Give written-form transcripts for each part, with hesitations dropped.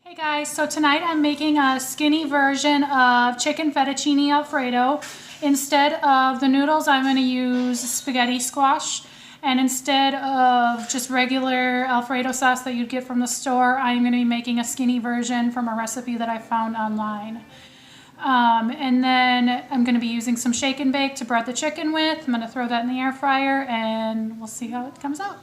Hey guys, so tonight I'm making a skinny version of chicken fettuccine Alfredo. Instead of the noodles, I'm going to use spaghetti squash. And instead of just regular Alfredo sauce that you'd get from the store, I'm going to be making a skinny version from a recipe that I found online. And then I'm going to be using some shake and bake to bread the chicken with. I'm going to throw that in the air fryer and we'll see how it comes out.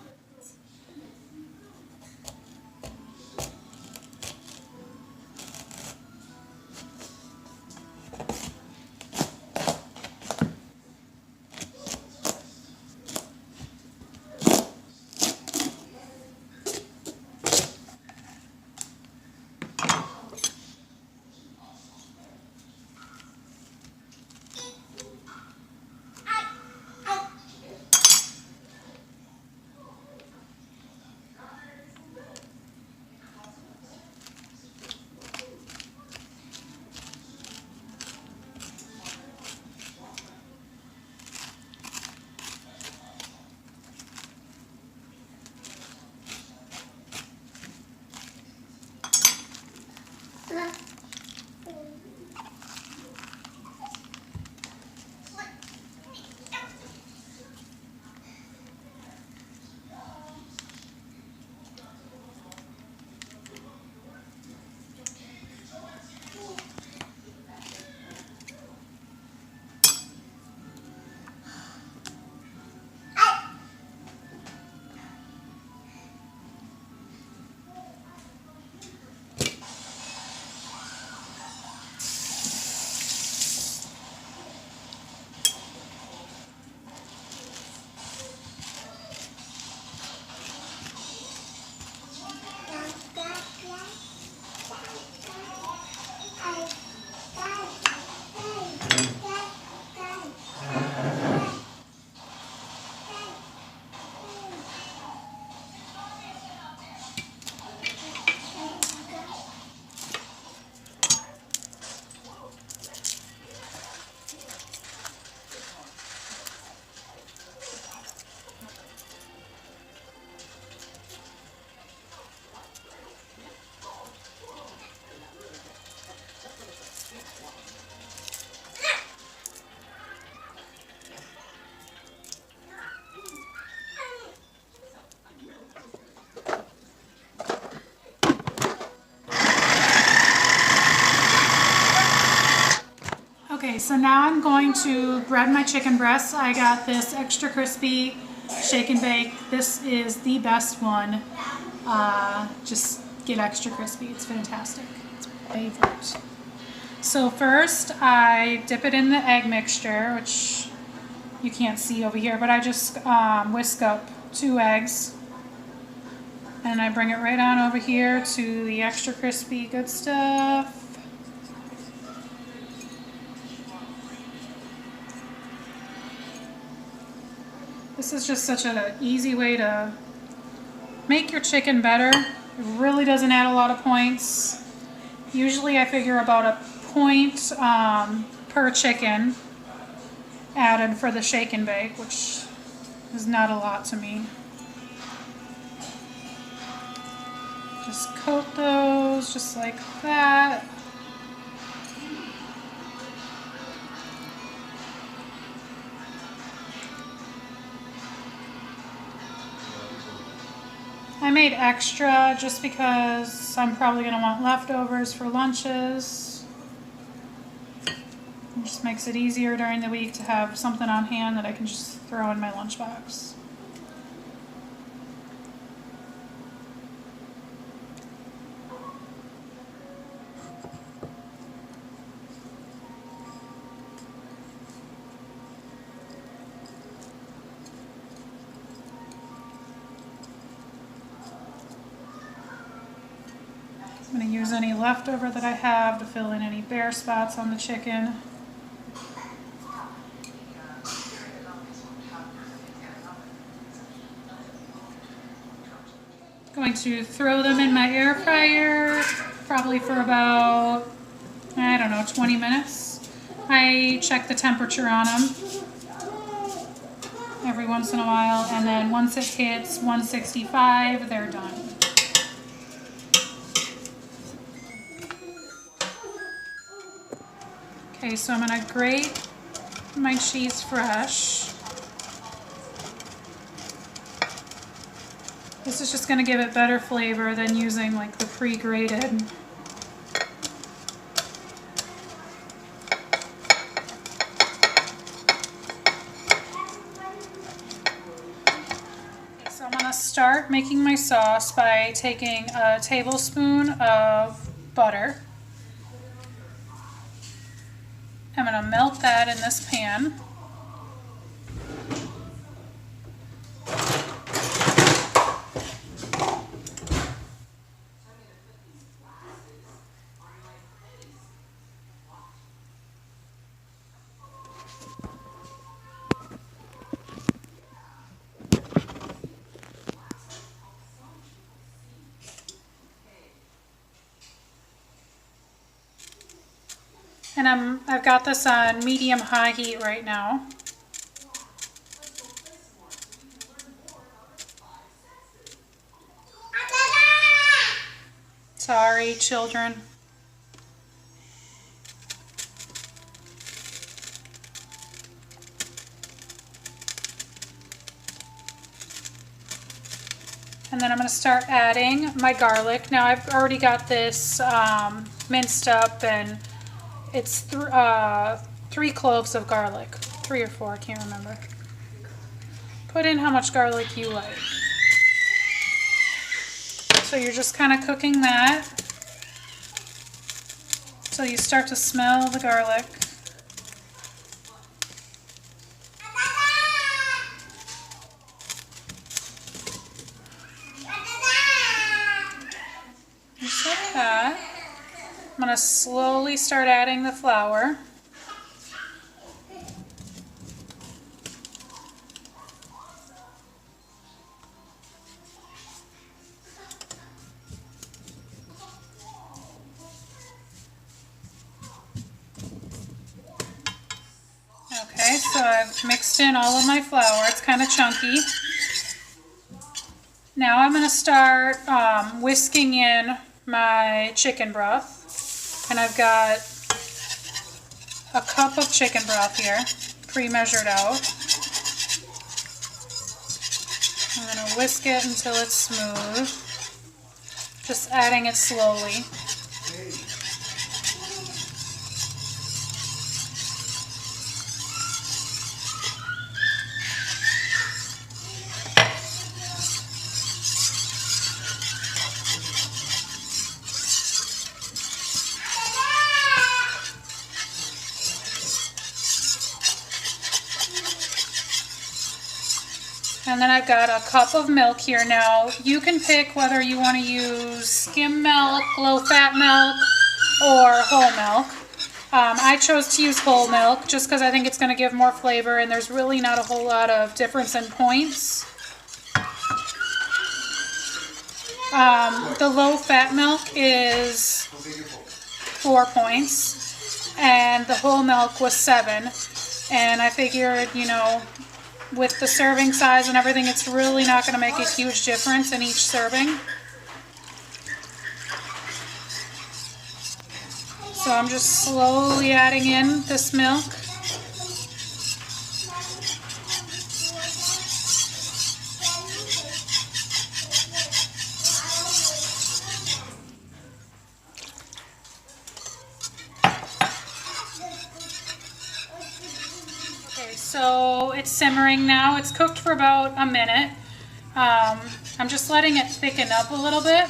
Okay, so now I'm going to bread my chicken breasts. I got this extra crispy shake and bake. This is the best one. Just get extra crispy. It's fantastic. It's my favorite. So first I dip it in the egg mixture, which you can't see over here, but I just whisk up 2 eggs. And I bring it right on over here to the extra crispy good stuff. This is just such an easy way to make your chicken better. It really doesn't add a lot of points. Usually I figure about a point per chicken added for the shake and bake, which is not a lot to me. Just coat those just like that. I made extra just because I'm probably going to want leftovers for lunches. It just makes it easier during the week to have something on hand that I can just throw in my lunchbox. I'm going to use any leftover that I have to fill in any bare spots on the chicken. Going to throw them in my air fryer, probably for about, I don't know, 20 minutes. I check the temperature on them every once in a while, and then once it hits 165, they're done. Okay, so I'm gonna grate my cheese fresh. This is just gonna give it better flavor than using like the pre-grated. So I'm gonna start making my sauce by taking a tablespoon of butter. I'm gonna melt that in this pan. And I've got this on medium-high heat right now. Sorry, children. And then I'm going to start adding my garlic. Now I've already got this minced up, and it's 3 cloves of garlic. 3 or 4, I can't remember. Put in how much garlic you like. So you're just kind of cooking that till you start to smell the garlic. Just like that. I'm going to slowly start adding the flour. Okay, so I've mixed in all of my flour. It's kind of chunky. Now I'm going to start whisking in my chicken broth. And I've got a cup of chicken broth here, pre-measured out. I'm going to whisk it until it's smooth, just adding it slowly. And then I've got a cup of milk here. Now, you can pick whether you want to use skim milk, low-fat milk, or whole milk. I chose to use whole milk just because I think it's going to give more flavor, and there's really not a whole lot of difference in points. The low-fat milk is 4 points, and the whole milk was 7. And I figured, you know, with the serving size and everything, it's really not going to make a huge difference in each serving. So I'm just slowly adding in this milk. So it's simmering now. It's cooked for about a minute. I'm just letting it thicken up a little bit.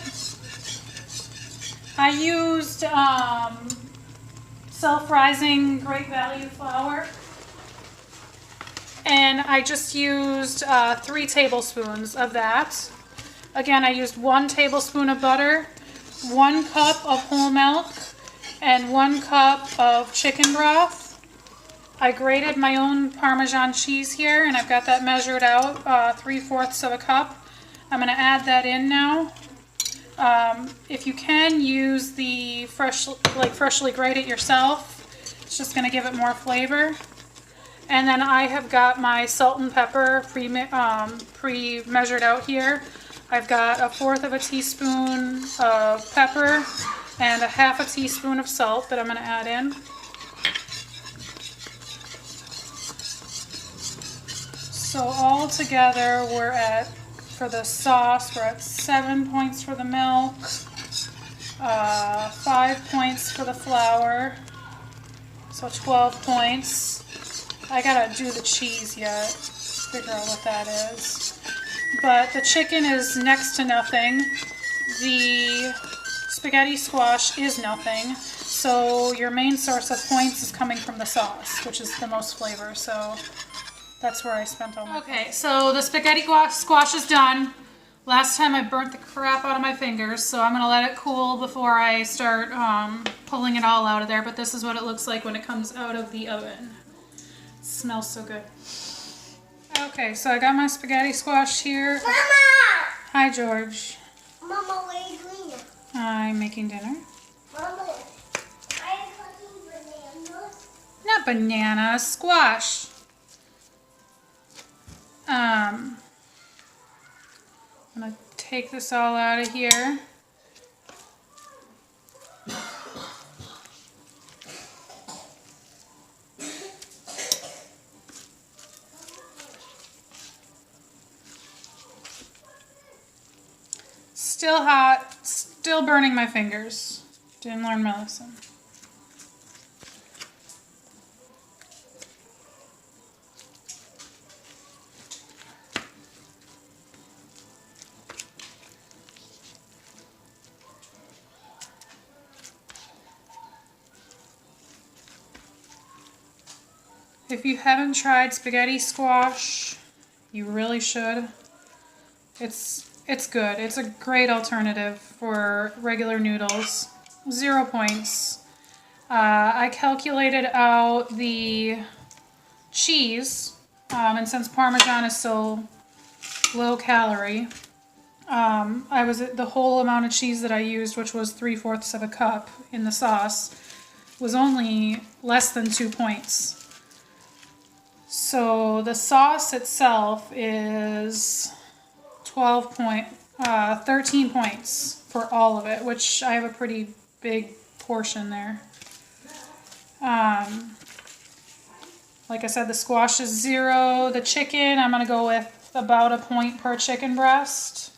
I used self-rising Great Value flour, and I just used 3 tablespoons of that. Again, I used 1 tablespoon of butter, 1 cup of whole milk, and 1 cup of chicken broth. I grated my own Parmesan cheese here, and I've got that measured out, 3/4 of a cup. I'm going to add that in now. If you can, use the freshly grate it yourself. It's just going to give it more flavor. And then I have got my salt and pepper pre-measured out here. I've got 1/4 of a teaspoon of pepper and 1/2 a teaspoon of salt that I'm going to add in. So all together we're at, for the sauce, we're at 7 points for the milk, 5 points for the flour, so 12 points. I gotta do the cheese yet, figure out what that is. But the chicken is next to nothing. The spaghetti squash is nothing. So your main source of points is coming from the sauce, which is the most flavor. So that's where I spent all my time. Okay, so the spaghetti squash is done. Last time I burnt the crap out of my fingers, so I'm gonna let it cool before I start pulling it all out of there. But this is what it looks like when it comes out of the oven. It smells so good. Okay, so I got my spaghetti squash here. Mama! Hi, George. Mama, what are you doing? I'm making dinner. Mama, I'm cooking bananas. Not banana, squash. I'm gonna take this all out of here. Still hot, still burning my fingers. Didn't learn my lesson. If you haven't tried spaghetti squash, you really should. It's good. It's a great alternative for regular noodles. 0 points. I calculated out the cheese, and since Parmesan is so low calorie, the whole amount of cheese that I used, which was 3/4 of a cup in the sauce, was only less than 2 points. So the sauce itself is 13 points for all of it, which I have a pretty big portion there. Like I said, the squash is 0. The chicken, I'm gonna go with about a point per chicken breast.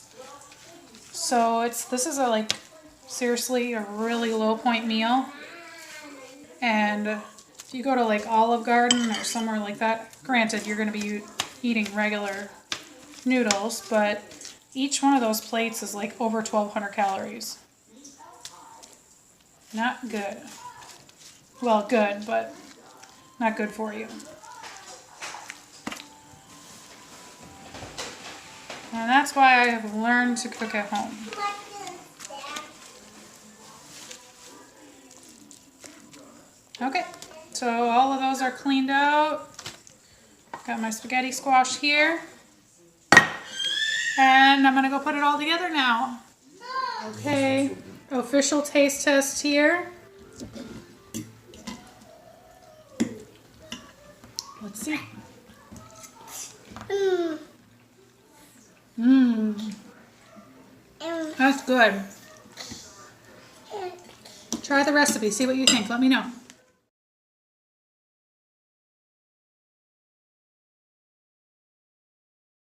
So this is seriously a really low point meal. And if you go to like Olive Garden or somewhere like that, granted you're gonna be eating regular noodles, but each one of those plates is like over 1,200 calories. Not good. Well, good, but not good for you. And that's why I have learned to cook at home. Okay, so all of those are cleaned out. Got my spaghetti squash here. And I'm gonna go put it all together now. Okay, official taste test here. Let's see. That's good. Try the recipe, see what you think, let me know.